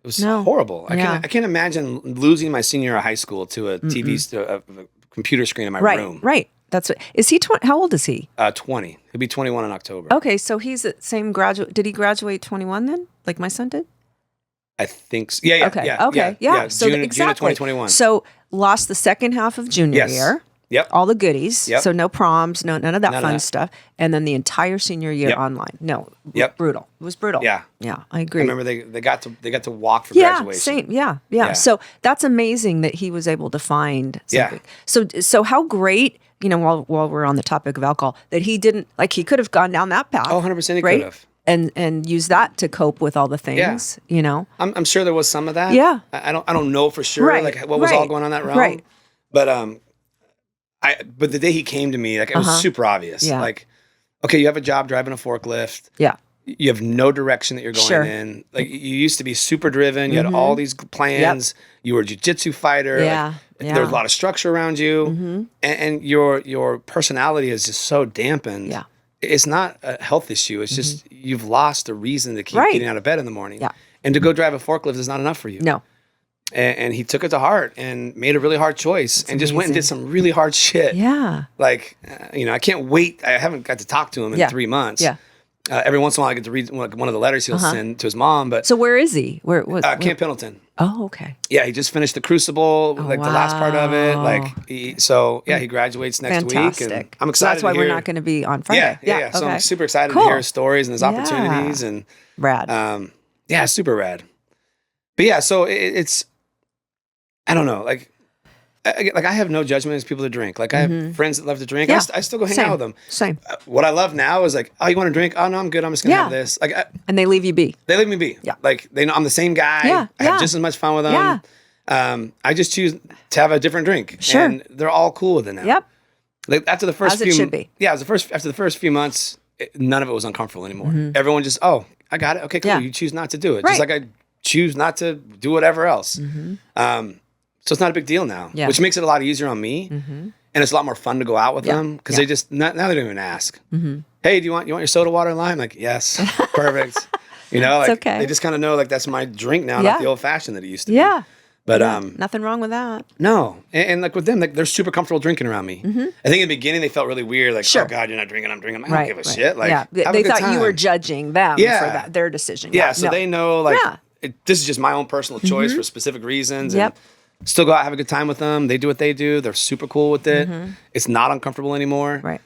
It was horrible. I can't imagine losing my senior year of high school to a TV, a computer screen in my room. Right. That's what. Is he 20? How old is he? 20. He'll be 21 in October. Okay, so he's the same graduate. Did he graduate 21 then, like my son did? I think so. Yeah. Okay. So June of 2021. So lost the second half of junior year. Yep. All the goodies. Yep. So no proms, none of that fun stuff. And then the entire senior year online. No. Brutal. It was brutal. Yeah. Yeah. I agree. I remember they got to walk for graduation. Same. Yeah. So that's amazing that he was able to find something. So how great, while we're on the topic of alcohol, that he didn't, like, he could have gone down that path. Oh, 100% he could have. And use that to cope with all the things, I'm sure there was some of that. Yeah. I don't know for sure, like what was all going on that realm. Right. But But the day he came to me, like it was super obvious. Yeah. Like, okay, you have a job driving a forklift. Yeah. You have no direction that you're going in. Like you used to be super driven. You had all these plans. You were a jiu-jitsu fighter. Yeah. Like, there was a lot of structure around you. And your personality is just so dampened. Yeah. It's not a health issue. It's just you've lost a reason to keep getting out of bed in the morning. Yeah. And to go drive a forklift is not enough for you. No. And he took it to heart and made a really hard choice and just went and did some really hard shit. Yeah. Like, I can't wait. I haven't got to talk to him in 3 months. Yeah. Every once in a while I get to read one of the letters he'll send to his mom. But So where is he? Camp Pendleton. Oh, okay. Yeah, he just finished the Crucible, the last part of it. Like, he graduates next Fantastic. week. And I'm excited. So that's why we're not going to be on Friday. Yeah. So Okay. I'm super excited Cool. to hear his stories and his opportunities and rad. super rad. But yeah, so it's I don't know, like I have no judgment as people that drink. Like I have friends that love to drink. Yeah. I still go hang out with them. Same. What I love now is like, oh, you want to drink? Oh no, I'm good. I'm just gonna have this. Like, and they leave you be. they leave me be. Yeah. Like they know I'm the same guy. Yeah. I have just as much fun with them. Yeah. I just choose to have a different drink. Sure. And they're all cool with it now. Yep. Like after the first As few, it should be. Yeah, after the first few months, none of it was uncomfortable anymore. Everyone just, oh, I got it. Okay, cool. Yeah. You choose not to do it, Right. just like I choose not to do whatever else. So it's not a big deal now, Yeah. which makes it a lot easier on me, and it's a lot more fun to go out with them because they just now they don't even ask. Hey, do you want your soda, water, and lime? Like, yes, perfect. Like okay. they just kind of know like that's my drink now, not the old fashioned that it used to be. Yeah. But nothing wrong with that. no, and like with them, like they're super comfortable drinking around me. I think in the beginning they felt really weird, like, oh God, you're not drinking, I'm drinking. I don't give a shit. Like, have they a good thought you were time. judging them for that, their decision. Yeah, so they know like Yeah. this is just my own personal choice for specific reasons. Yep. And still go out, have a good time with them. They do what they do. They're super cool with it. It's not uncomfortable anymore. Right.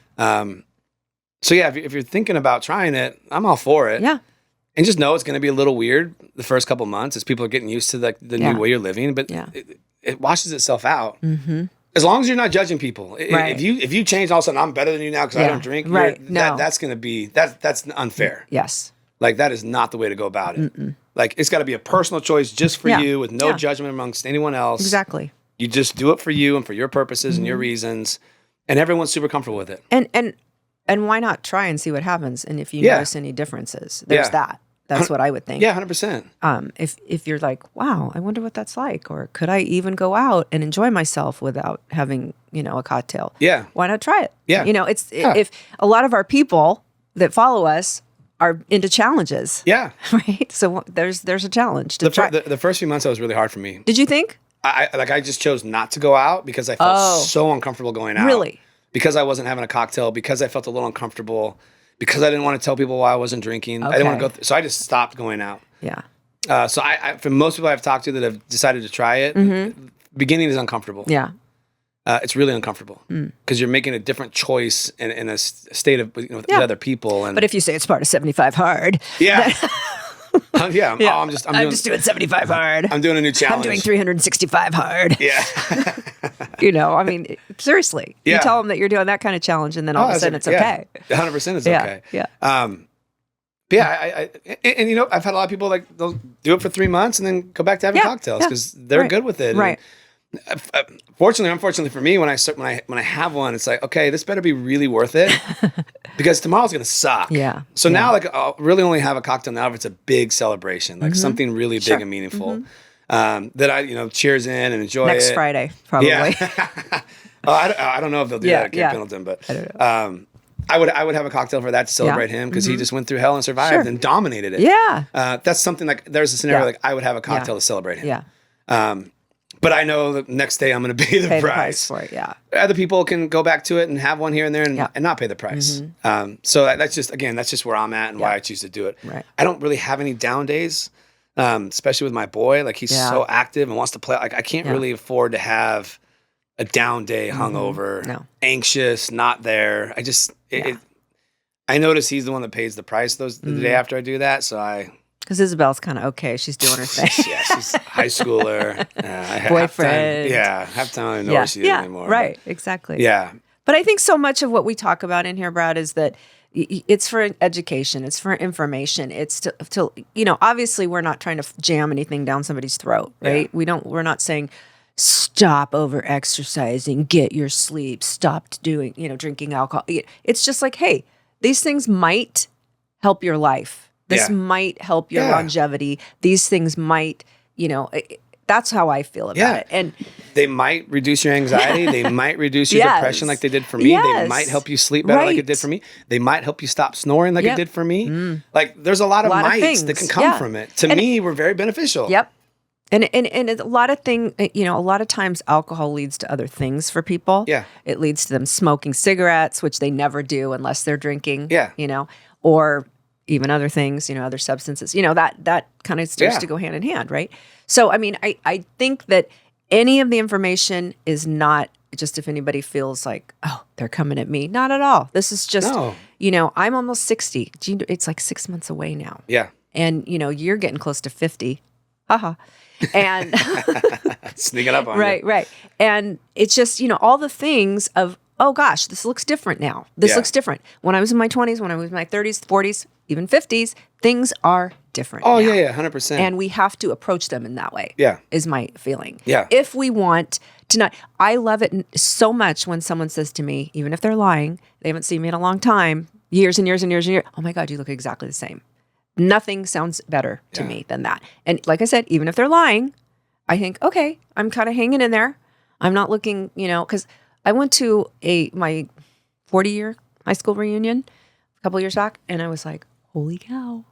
So yeah, if you're thinking about trying it, I'm all for it. Yeah. And just know it's going to be a little weird the first couple months as people are getting used to the new way you're living. But it washes itself out. As long as you're not judging people. Right. If you change all of a sudden, I'm better than you now because I don't drink. Right. No. That's going to be that's unfair. Yes. Like that is not the way to go about it. Like it's got to be a personal choice just for you with no judgment amongst anyone else. Exactly. You just do it for you and for your purposes and your reasons, and everyone's super comfortable with it. And why not try and see what happens? And if you notice any differences, there's that. That's what I would think. Yeah, 100%. If you're like, wow, I wonder what that's like, or could I even go out and enjoy myself without having a cocktail? Yeah. Why not try it? Yeah. If a lot of our people that follow us are into challenges. Yeah. Right. So there's a challenge to try. The first few months, that was really hard for me. Did you think? I just chose not to go out because I felt so uncomfortable going out. Really? Because I wasn't having a cocktail, because I felt a little uncomfortable, because I didn't want to tell people why I wasn't drinking. I didn't want to go. So I just stopped going out. Yeah. So for most people I've talked to that have decided to try it, beginning is uncomfortable. Yeah. It's really uncomfortable because you're making a different choice in a state of with other people. And But if you say it's part of 75 hard, yeah. I'm just doing 75 hard. I'm doing a new challenge. I'm doing 365 hard. Yeah. Seriously. Yeah. You tell them that you're doing that kind of challenge, and then all of a sudden it's okay. 100% is okay. Yeah. But yeah, I've had a lot of people like they'll do it for 3 months and then go back to having cocktails because they're good with it. Right. And unfortunately for me, when I have one, it's like, okay, this better be really worth it because tomorrow's gonna suck. Yeah. So now, like, I'll really only have a cocktail now if it's a big celebration, like something really big and meaningful that I cheers in and enjoy Next it. Friday, probably. Yeah. I don't know if they'll do that at Camp Pendleton, but I don't know. I would have a cocktail for that to celebrate him because he just went through hell and survived and dominated it. Yeah. That's something like there's a scenario like I would have a cocktail to celebrate him. Yeah. But I know the next day I'm going to pay the price for it. Yeah. Other people can go back to it and have one here and there and not pay the price. So that's just where I'm at and why I choose to do it. Right. I don't really have any down days, especially with my boy. Like he's so active and wants to play. Like I can't really afford to have a down day, hungover, anxious, not there. I just I notice he's the one that pays the price the day after I do that. So because Isabel's kind of okay. She's doing her thing. Yeah, she's a high schooler. Boyfriend. Half time I don't know where she is anymore. Right, exactly. Yeah. But I think so much of what we talk about in here, Brad, is that it's for education. It's for information. It's to obviously we're not trying to jam anything down somebody's throat, right? Yeah. We're not saying stop over exercising, get your sleep, stop doing, drinking alcohol. It's just like, hey, these things might help your life. This might help your longevity. These things might, that's how I feel about it. And they might reduce your anxiety. They might reduce your depression like they did for me. They might help you sleep better like it did for me. They might help you stop snoring like it did for me. Like there's a lot of mights that can come from it. To me, we're very beneficial. Yep. And a lot of a lot of times alcohol leads to other things for people. Yeah. It leads to them smoking cigarettes, which they never do unless they're drinking. Yeah. Or even other things, other substances. That kind of starts to go hand in hand, right? So, I mean, I think that any of the information is not just if anybody feels like, oh, they're coming at me. Not at all. This is just, I'm almost 60. It's like 6 months away now. Yeah. And, you're getting close to 50. Haha. And sneaking up on you. Right. And it's just, all the things of, oh gosh, this looks different now. This looks different. When I was in my 20s, when I was in my 30s, 40s, even 50s, things are different. Oh, now. yeah, 100%. And we have to approach them in that way. Yeah. Is my feeling. Yeah. If we want to not, I love it so much when someone says to me, even if they're lying, they haven't seen me in a long time, years and years and years and years, oh my God, you look exactly the same. Nothing sounds better to me than that. And like I said, even if they're lying, I think, okay, I'm kind of hanging in there. I'm not looking, because I went to my 40-year high school reunion a couple years back, and I was like, holy cow.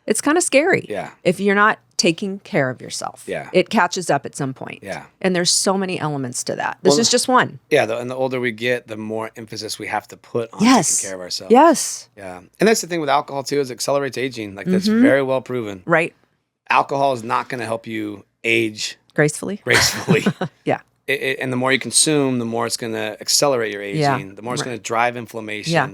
It's kind of scary. Yeah. If you're not taking care of yourself. Yeah. It catches up at some point. Yeah. And there's so many elements to that. This is just one. Yeah. And the older we get, the more emphasis we have to put on taking care of ourselves. Yes. Yeah. And that's the thing with alcohol too, is it accelerates aging. Like that's very well proven. Right. Alcohol is not going to help you age gracefully. Yeah. And the more you consume, the more it's going to accelerate your aging. Yeah. The more it's going to drive inflammation. Yeah.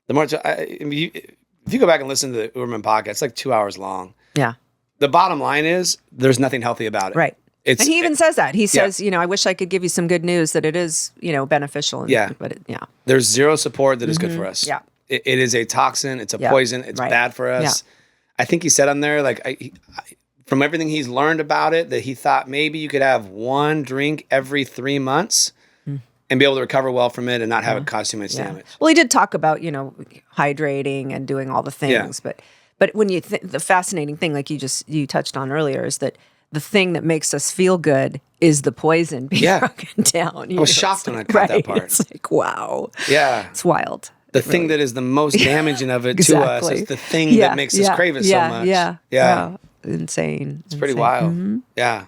The more, if you go back and listen to the Uberman podcast, it's like 2 hours long. Yeah. The bottom line is there's nothing healthy about it. Right. And he even says that. He says, I wish I could give you some good news that it is, beneficial. But there's zero support that is good for us. Yeah. It is a toxin. It's a poison. It's bad for us. Yeah. I think he said on there, like, from everything he's learned about it, that he thought maybe you could have one drink every 3 months and be able to recover well from it and not have it cause too much damage. Well, he did talk about, hydrating and doing all the things. Yeah. But when the fascinating thing, like you touched on earlier, is that the thing that makes us feel good is the poison being broken down. I was shocked when I caught that part. It's like, wow. Yeah. It's wild. The thing that is the most damaging of it to us is the thing that makes us crave it so much. Yeah. Insane. It's pretty wild. Yeah.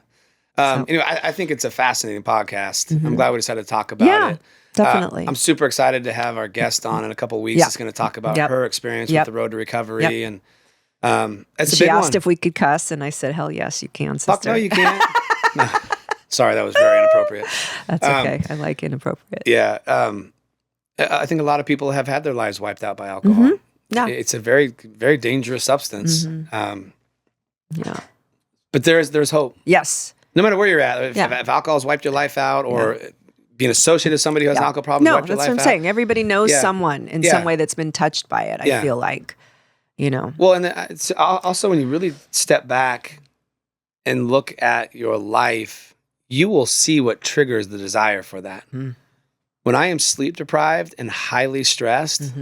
Anyway, I think it's a fascinating podcast. I'm glad we decided to talk about it. Definitely. I'm super excited to have our guest on in a couple of weeks. It's going to talk about her experience with the road to recovery. And that's a she big one. asked if we could cuss, and I said, hell yes, you can, sister. Fuck no, you can't. No. Sorry, that was very inappropriate. That's okay. I like inappropriate. Yeah. I think a lot of people have had their lives wiped out by alcohol. Yeah. It's a very, very dangerous substance. Yeah. But there's hope. Yes. No matter where you're at, if alcohol's wiped your life out, or being associated with somebody who has an alcohol problem, wiped your life out. No, that's what I'm saying. Everybody knows someone in some way that's been touched by it. I feel like, Well, and it's also when you really step back and look at your life, you will see what triggers the desire for that. When I am sleep deprived and highly stressed,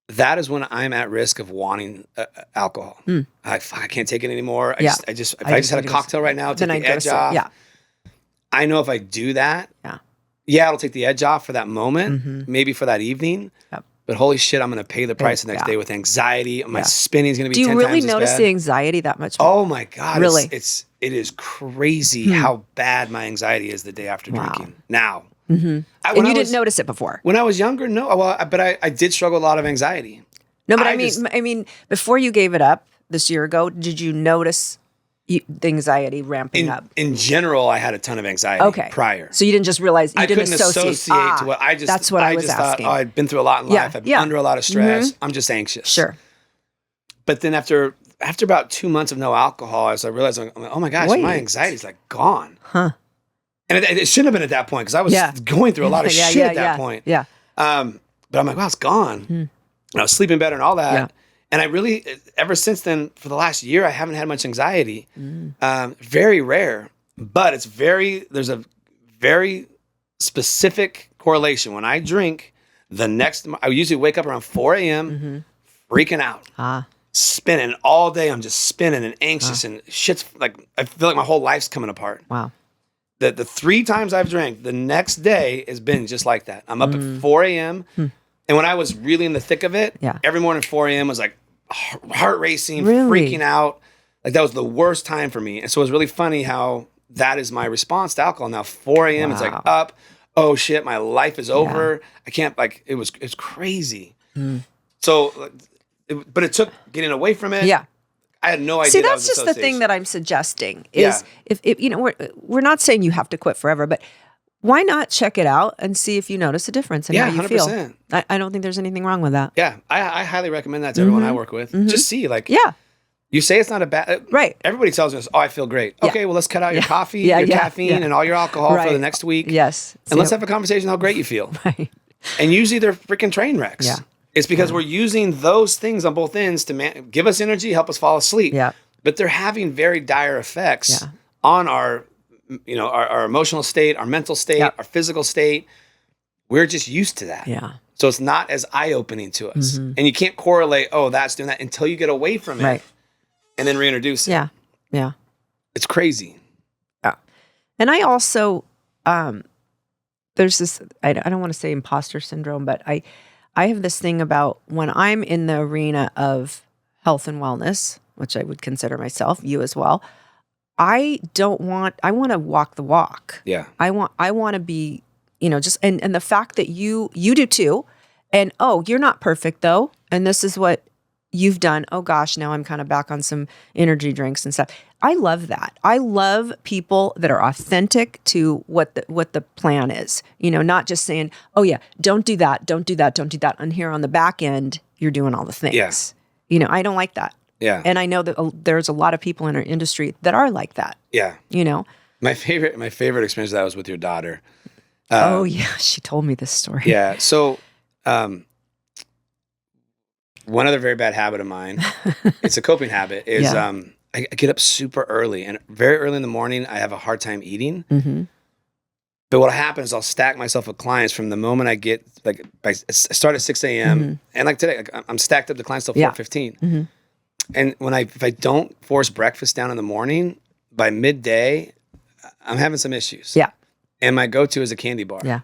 that is when I'm at risk of wanting alcohol. I can't take it anymore. If I just had a cocktail right now, take the edge off. Yeah. I know if I do that, it'll take the edge off for that moment, maybe for that evening. Yep. But holy shit, I'm going to pay the price the next day with anxiety. My spinning is going to be 10 times as bad. Do you really notice the anxiety that much more? Oh my God. Really? It is crazy how bad my anxiety is the day after drinking. Now. And you didn't notice it before? When I was younger, no. Well, but I did struggle with a lot of anxiety. No, but I mean, before you gave it up this year ago, did you notice the anxiety ramping up? In general, I had a ton of anxiety prior. So you didn't just realize, you didn't associate to what I just. That's what I was thought, asking. I've been through a lot in life. I've been under a lot of stress. I'm just anxious. Sure. But then after about 2 months of no alcohol, I realized, oh my gosh, my anxiety is like gone. Huh. And it shouldn't have been at that point because I was going through a lot of shit at that point. Yeah. But I'm like, wow, it's gone. And I was sleeping better and all that. Yeah. And I really, ever since then, for the last year, I haven't had much anxiety. Very rare, but there's a very specific correlation. When I drink, I usually wake up around 4 a.m. Freaking out. Spinning all day. I'm just spinning and anxious and shit's like, I feel like my whole life's coming apart. Wow. The 3 times I've drank, the next day has been just like that. I'm up at 4 a.m. And when I was really in the thick of it, every morning 4 a.m. was like heart racing, freaking out. Like that was the worst time for me. And so it was really funny how that is my response to alcohol. Now 4 a.m. It's like up. Oh shit, my life is over. I can't it's crazy. So, but it took getting away from it. Yeah. I had no idea. See, that's just the thing that I'm suggesting is if we're not saying you have to quit forever, but why not check it out and see if you notice a difference in how you 100%. Feel? I don't think there's anything wrong with that. Yeah, I highly recommend that to everyone I work with. Just see, you say it's not a bad... Right. Everybody tells us, I feel great. Okay, well, let's cut out your coffee, your caffeine, and all your alcohol for the next week. Yes. And let's have a conversation how great you feel. Right. And usually they're freaking train wrecks. Yeah. It's because we're using those things on both ends to give us energy, help us fall asleep. Yeah. But they're having very dire effects on our emotional state, our mental state, our physical state. We're just used to that. Yeah. So it's not as eye-opening to us. And you can't correlate, that's doing that until you get away from it and then reintroduce it. Yeah. Yeah. It's crazy. Yeah. And I also, there's this, I don't want to say imposter syndrome, but I have this thing about when I'm in the arena of health and wellness, which I would consider myself, you as well. I want to walk the walk. Yeah. I want to be, just, and the fact that you do too. And, you're not perfect though. And this is what you've done. Oh gosh, now I'm kind of back on some energy drinks and stuff. I love that. I love people that are authentic to what the plan is. Not just saying, oh yeah, don't do that. And here on the back end, you're doing all the things. Yeah. I don't like that. Yeah. And I know that there's a lot of people in our industry that are like that. Yeah. My favorite experience of that was with your daughter. Oh yeah, she told me this story. Yeah. So, one other very bad habit of mine, it's a coping habit, is I get up super early, and very early in the morning, I have a hard time eating. But what happens is I'll stack myself with clients from the moment I get, I start at 6 a.m. And like today, I'm stacked up to clients till 4:15. And if I don't force breakfast down in the morning, by midday, I'm having some issues. Yeah. And my go-to is a candy bar. Yeah.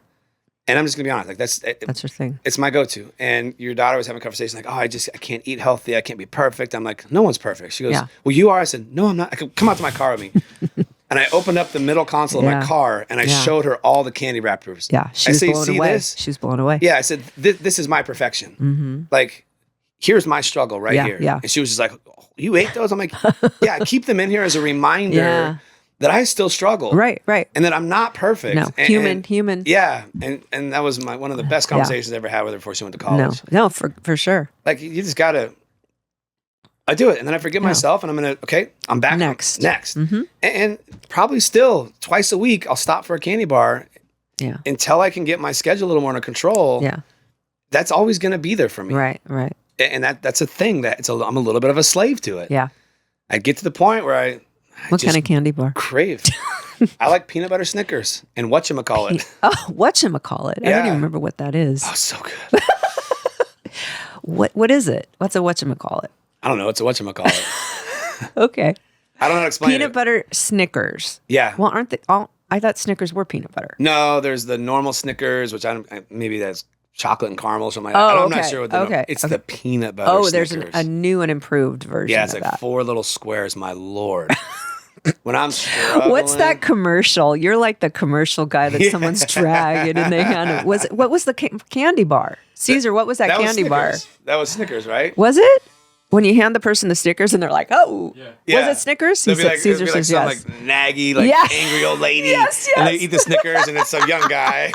And I'm just gonna be honest, that's your thing. It's my go-to. And your daughter was having a conversation like, I can't eat healthy. I can't be perfect. I'm like, no one's perfect. She goes, well, you are. I said, no, I'm not. Come out to my car with me. And I opened up the middle console of my car and I showed her all the candy wrappers. Yeah. She was blown away. She was blown away. Yeah. I said, this is my perfection. Like, here's my struggle here. Yeah. And she was just like, you ate those? I'm like, yeah, I keep them in here as a reminder that I still struggle. Right. And that I'm not perfect. No, human. Yeah. And that was one of the best conversations I ever had with her before she went to college. No, for sure. Like, you just gotta, I do it. And then I forget myself and I'm back. Next. And probably still twice a week, I'll stop for a candy bar until I can get my schedule a little more under control. Yeah. That's always going to be there for me. Right. And that's a thing that I'm a little bit of a slave to it. Yeah. I get to the point where I what kind of candy bar? Crave. I like peanut butter Snickers and whatchamacallit. Whatchamacallit. I don't even remember what that is. Oh, so good. What is it? What's a whatchamacallit? I don't know. It's a whatchamacallit. Okay. I don't know how to explain it. Peanut butter Snickers. Yeah. Well, aren't they all? I thought Snickers were peanut butter. No, there's the normal Snickers, which maybe that's chocolate and caramel or something like that. I'm not sure what it's the peanut butter Snickers. There's a new and improved version. Yeah, it's like 4 little squares, my lord. When I'm struggling. What's that commercial? You're like the commercial guy that someone's dragging and they hand it. What was the candy bar? Caesar, what was that candy bar? That was Snickers, right? Was it? When you hand the person the Snickers and they're like, was it Snickers? He said, Caesar says yes. Some naggy, angry old lady. Yes. And they eat the Snickers and it's some young guy.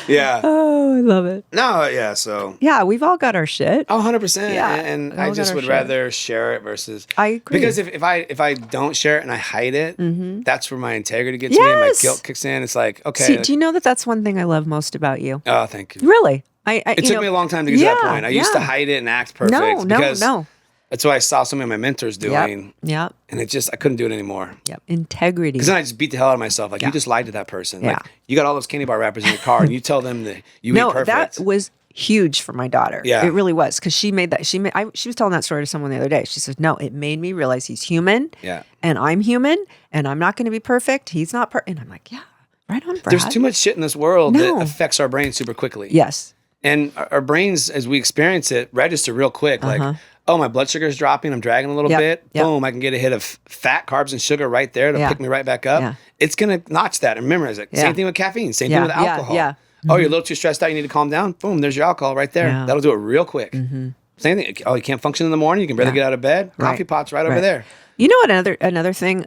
Yeah. Oh, I love it. No, yeah, so. Yeah, we've all got our shit. Oh, 100%. Yeah, and I just would rather share it versus. I agree. Because if I don't share it and I hide it, that's where my integrity gets me and my guilt kicks in. It's like, okay. See, do you know that's one thing I love most about you? Oh, thank you. Really? It took me a long time to get to that point. I used to hide it and act perfect. No. That's what I saw some of my mentors doing. Yep. And I couldn't do it anymore. Yep. Integrity. Because then I just beat the hell out of myself. Like, you just lied to that person. Like, you got all those candy bar wrappers in your car and you tell them that you eat perfect. That was huge for my daughter. Yeah. It really was. Because she was telling that story to someone the other day. She said, no, it made me realize he's human. Yeah. And I'm human. And I'm not going to be perfect. He's not perfect. And I'm like, yeah, right on, Brad. There's too much shit in this world that affects our brains super quickly. Yes. And our brains, as we experience it, register real quick. Like, oh, my blood sugar is dropping. I'm dragging a little bit. Boom, I can get a hit of fat, carbs, and sugar right there to pick me right back up. Yeah. It's going to notch that and memorize it. Same thing with caffeine. Same thing with alcohol. Yeah. Oh, you're a little too stressed out. You need to calm down. Boom, there's your alcohol right there. Yeah. That'll do it real quick. Same thing. Oh, you can't function in the morning. You can barely get out of bed. Coffee pot's right over there. You know what? Another thing,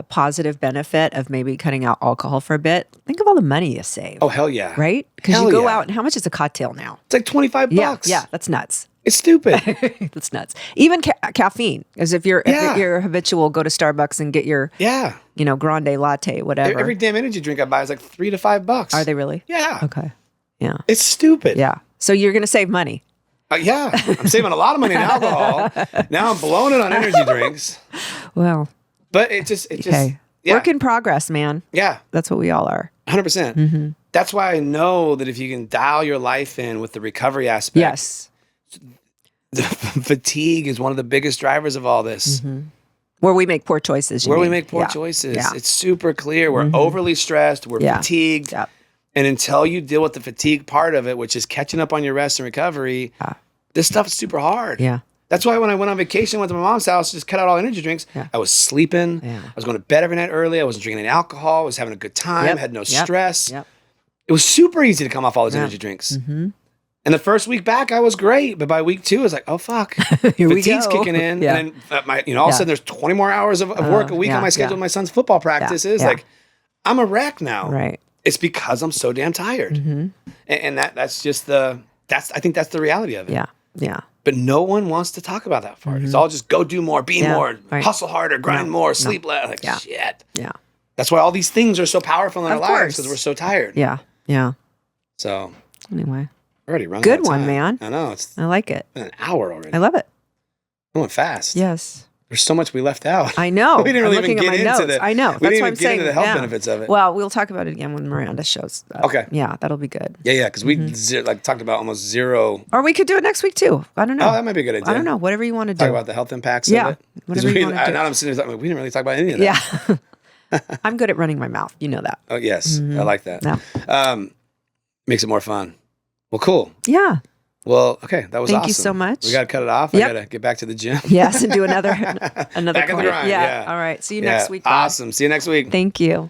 positive benefit of maybe cutting out alcohol for a bit. Think of all the money you save. Oh, hell yeah. Right? Because you go out and how much is a cocktail now? It's like $25. Yeah, that's nuts. It's stupid. That's nuts. Even caffeine, as if you're habitual, go to Starbucks and get your grande latte, whatever. Every damn energy drink I buy is like $3 to $5. Are they really? Yeah. Okay. Yeah. It's stupid. Yeah. So you're going to save money. Yeah. I'm saving a lot of money on alcohol. Now I'm blowing it on energy drinks. Well. But it just work in progress, man. Yeah. That's what we all are. 100%. That's why I know that if you can dial your life in with the recovery aspect. Yes. The fatigue is one of the biggest drivers of all this. Where we make poor choices. We make poor choices. Yeah. It's super clear. We're overly stressed. We're fatigued. Yep. And until you deal with the fatigue part of it, which is catching up on your rest and recovery, this stuff is super hard. Yeah. That's why when I went on vacation, went to my mom's house, just cut out all energy drinks, I was sleeping. Yeah. I was going to bed every night early. I wasn't drinking any alcohol. I was having a good time. Had no stress. Yep. It was super easy to come off all those energy drinks. And the first week back, I was great. But by week 2, I was like, oh, fuck. Fatigue's kicking in. Yeah. And then all of a sudden, there's 20 more hours of work a week on my schedule. My son's football practices. Like, I'm a wreck now. Right. It's because I'm so damn tired. And that's just I think that's the reality of it. Yeah. Yeah. But no one wants to talk about that part. It's all just go do more, be more, hustle harder, grind more, sleep less. Like, shit. Yeah. That's why all these things are so powerful in our lives, because we're so tired. Yeah. Yeah. So. Anyway. Already run good one, man. I know. I like it. Been an hour already. I love it. I went fast. Yes. There's so much we left out. I know. We didn't really even get into the. I know. That's why I'm saying get into the health benefits of it. Well, we'll talk about it again when Miranda shows up. Okay. Yeah, that'll be good. Yeah, because we talked about almost zero. Or we could do it next week too. I don't know. Oh, that might be a good idea. I don't know. Whatever you want to do. Talk about the health impacts of it. Whatever you want to do. Now I'm sitting there talking, we didn't really talk about any of that. Yeah. I'm good at running my mouth. You know that. Oh, yes. I like that. Yeah. Makes it more fun. Well, cool. Yeah. Well, okay, that was awesome. Thank you so much. We got to cut it off. Yep. I got to get back to the gym. Yes, and do another Back in the grind, Yeah. All right. See you next week. Awesome. See you next week. Thank you.